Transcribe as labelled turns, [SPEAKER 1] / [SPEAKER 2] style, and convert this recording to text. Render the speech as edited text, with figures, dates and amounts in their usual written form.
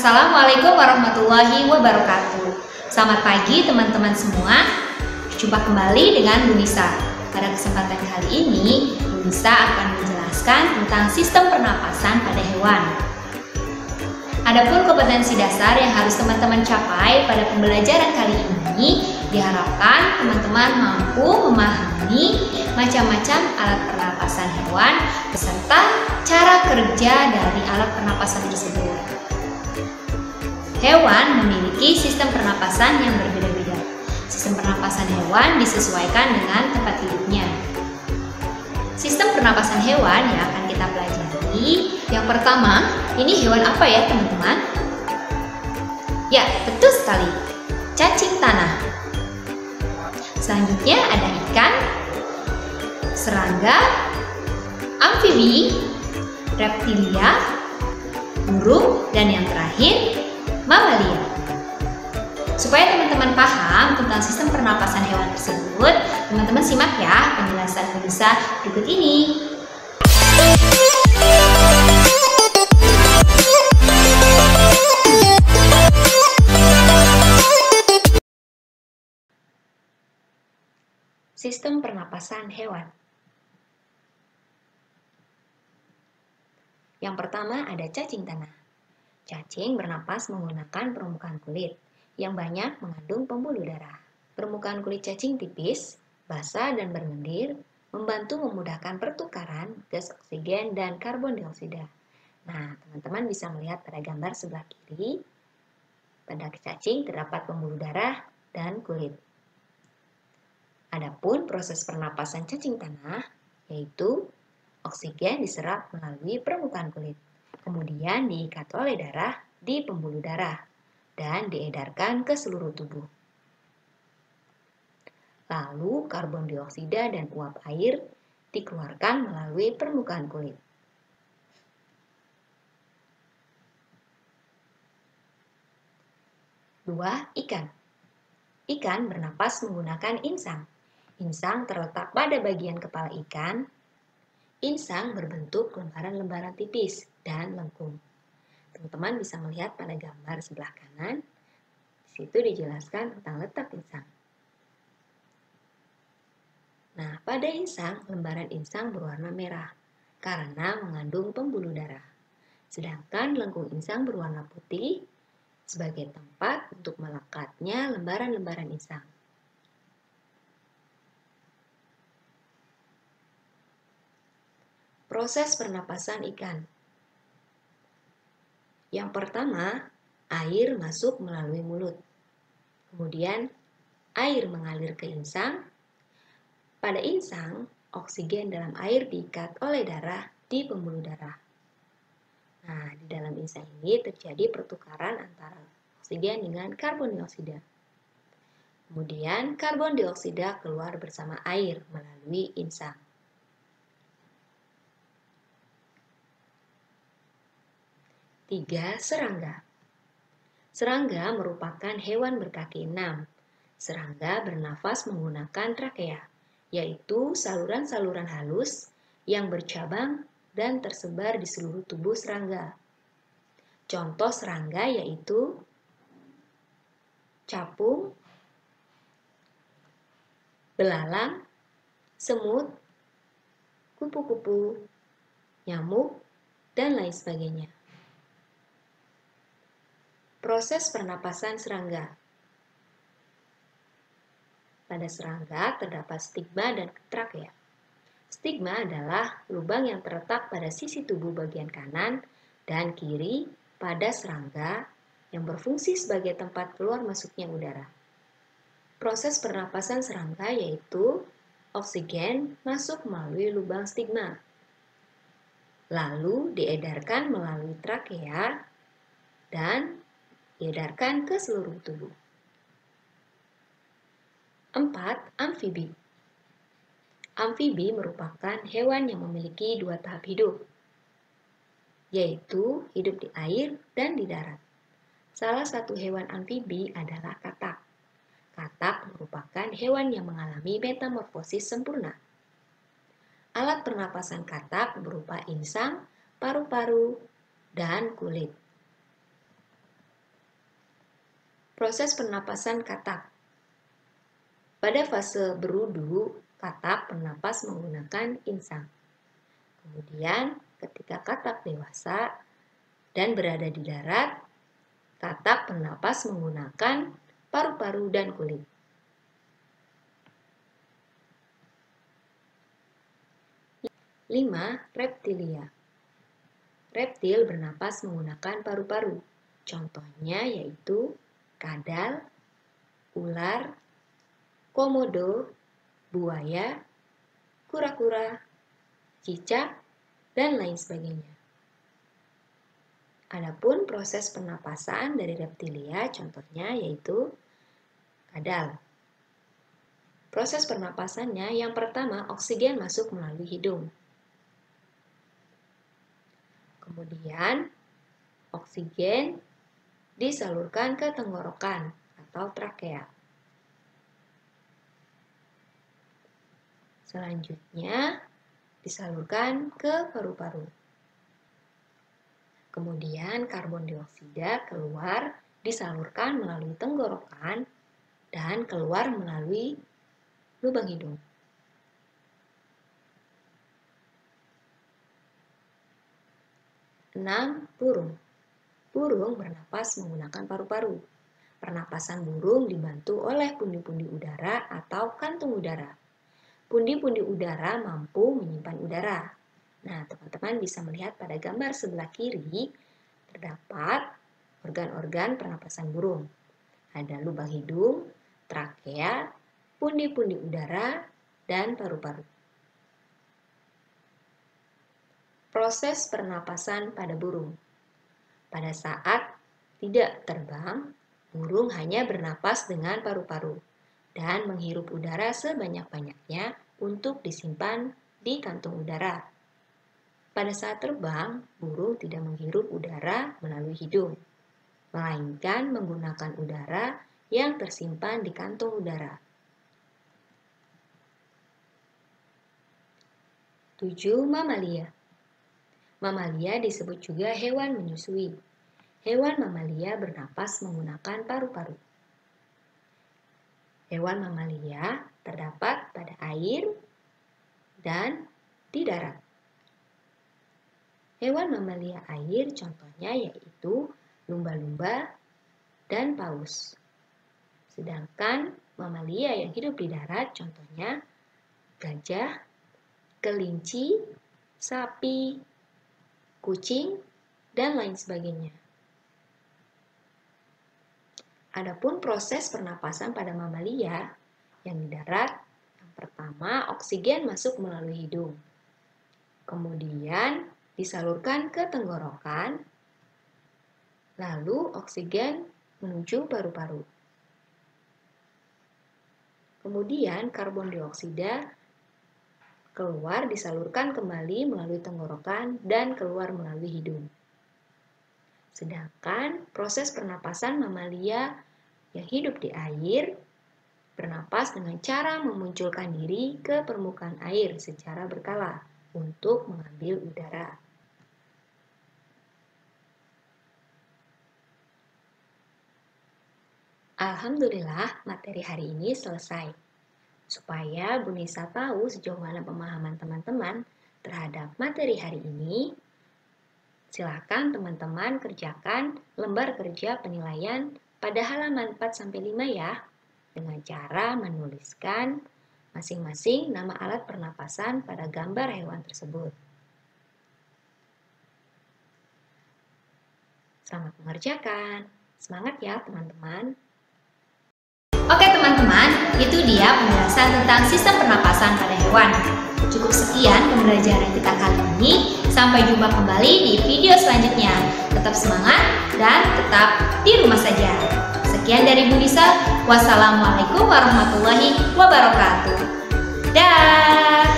[SPEAKER 1] Assalamualaikum warahmatullahi wabarakatuh. Selamat pagi teman-teman semua. Jumpa kembali dengan Bu Nisa. Pada kesempatan kali ini, Bu Nisa akan menjelaskan tentang sistem pernapasan pada hewan. Adapun kompetensi dasar yang harus teman-teman capai pada pembelajaran kali ini, diharapkan teman-teman mampu memahami macam-macam alat pernapasan hewan beserta cara kerja dari alat pernapasan tersebut. Hewan memiliki sistem pernapasan yang berbeda-beda. Sistem pernapasan hewan disesuaikan dengan tempat hidupnya. Sistem pernapasan hewan yang akan kita pelajari, yang pertama, ini hewan apa ya teman-teman? Ya, betul sekali, cacing tanah. Selanjutnya ada ikan, serangga, amfibi, reptilia, burung, dan yang terakhir, mamalia. Supaya teman-teman paham tentang sistem pernapasan hewan tersebut, teman-teman simak ya penjelasan Bu Nisa berikut ini. Sistem pernapasan hewan. Yang pertama ada cacing tanah. Cacing bernapas menggunakan permukaan kulit yang banyak mengandung pembuluh darah. Permukaan kulit cacing tipis, basah dan berlendir, membantu memudahkan pertukaran gas oksigen dan karbon dioksida. Nah, teman-teman bisa melihat pada gambar sebelah kiri, pada cacing terdapat pembuluh darah dan kulit. Adapun proses pernapasan cacing tanah, yaitu oksigen diserap melalui permukaan kulit, kemudian diikat oleh darah di pembuluh darah dan diedarkan ke seluruh tubuh. Lalu karbon dioksida dan uap air dikeluarkan melalui permukaan kulit. Dua, ikan. Ikan bernapas menggunakan insang. Insang terletak pada bagian kepala ikan. Insang berbentuk lembaran-lembaran tipis dan lengkung. Teman-teman bisa melihat pada gambar sebelah kanan. Di situ dijelaskan tentang letak insang. Nah, pada insang, lembaran insang berwarna merah karena mengandung pembuluh darah. Sedangkan lengkung insang berwarna putih sebagai tempat untuk melekatnya lembaran-lembaran insang. Proses pernapasan ikan. Yang pertama, air masuk melalui mulut. Kemudian, air mengalir ke insang. Pada insang, oksigen dalam air diikat oleh darah di pembuluh darah. Nah, di dalam insang ini terjadi pertukaran antara oksigen dengan karbon dioksida. Kemudian, karbon dioksida keluar bersama air melalui insang. Tiga, serangga. Serangga merupakan hewan berkaki 6. Serangga bernafas menggunakan trakea, yaitu saluran-saluran halus yang bercabang dan tersebar di seluruh tubuh serangga. Contoh serangga yaitu capung, belalang, semut, kupu-kupu, nyamuk, dan lain sebagainya. Proses pernapasan serangga. Pada serangga terdapat stigma dan trakea. Stigma adalah lubang yang terletak pada sisi tubuh bagian kanan dan kiri pada serangga yang berfungsi sebagai tempat keluar masuknya udara. Proses pernapasan serangga yaitu oksigen masuk melalui lubang stigma, lalu diedarkan melalui trakea dan diedarkan ke seluruh tubuh. 4. Amfibi. Amfibi merupakan hewan yang memiliki 2 tahap hidup, yaitu hidup di air dan di darat. Salah satu hewan amfibi adalah katak. Katak merupakan hewan yang mengalami metamorfosis sempurna. Alat pernapasan katak berupa insang, paru-paru, dan kulit.
[SPEAKER 2] Proses pernapasan katak. Pada fase berudu, katak bernapas menggunakan insang. Kemudian, ketika katak dewasa dan berada di darat, katak bernapas menggunakan paru-paru dan kulit. 5. Reptilia. Reptil bernapas menggunakan paru-paru. Contohnya yaitu kadal, ular, komodo, buaya, kura-kura, cicak, dan lain sebagainya. Adapun proses pernapasan dari reptilia contohnya yaitu kadal. Proses pernapasannya yang pertama oksigen masuk melalui hidung. Kemudian oksigen disalurkan ke tenggorokan atau trakea. Selanjutnya disalurkan ke paru-paru. Kemudian karbon dioksida keluar disalurkan melalui tenggorokan dan keluar melalui lubang hidung. Enam, burung. Burung bernapas menggunakan paru-paru. Pernapasan burung dibantu oleh pundi-pundi udara atau kantung udara. Pundi-pundi udara mampu menyimpan udara. Nah, teman-teman bisa melihat pada gambar sebelah kiri terdapat organ-organ pernapasan burung. Ada lubang hidung, trakea, pundi-pundi udara, dan paru-paru. Proses pernapasan pada burung. Pada saat tidak terbang, burung hanya bernapas dengan paru-paru dan menghirup udara sebanyak-banyaknya untuk disimpan di kantung udara. Pada saat terbang, burung tidak menghirup udara melalui hidung, melainkan menggunakan udara yang tersimpan di kantung udara. 7. Mamalia. Mamalia disebut juga hewan menyusui. Hewan mamalia bernapas menggunakan paru-paru. Hewan mamalia terdapat pada air dan di darat. Hewan mamalia air contohnya yaitu lumba-lumba dan paus. Sedangkan mamalia yang hidup di darat contohnya gajah, kelinci, sapi, kucing, dan lain sebagainya. Adapun proses pernapasan pada mamalia yang di darat, yang pertama oksigen masuk melalui hidung. Kemudian disalurkan ke tenggorokan, lalu oksigen menuju paru-paru. Kemudian karbon dioksida keluar disalurkan kembali melalui tenggorokan dan keluar melalui hidung. Sedangkan proses pernapasan mamalia yang hidup di air bernapas dengan cara memunculkan diri ke permukaan air secara berkala untuk mengambil udara. Alhamdulillah, materi hari ini selesai. Supaya Bu Nisa tahu sejauh mana pemahaman teman-teman terhadap materi hari ini, silakan teman-teman kerjakan lembar kerja penilaian pada halaman 4-5 ya, dengan cara menuliskan masing-masing nama alat pernapasan pada gambar hewan tersebut. Selamat mengerjakan. Semangat ya teman-teman.
[SPEAKER 1] Oke teman-teman, itu dia penjelasan tentang sistem pernapasan pada hewan. Cukup sekian pembelajaran kita kali ini. Sampai jumpa kembali di video selanjutnya. Tetap semangat dan tetap di rumah saja. Sekian dari Bu Nisa. Wassalamualaikum warahmatullahi wabarakatuh. Dah.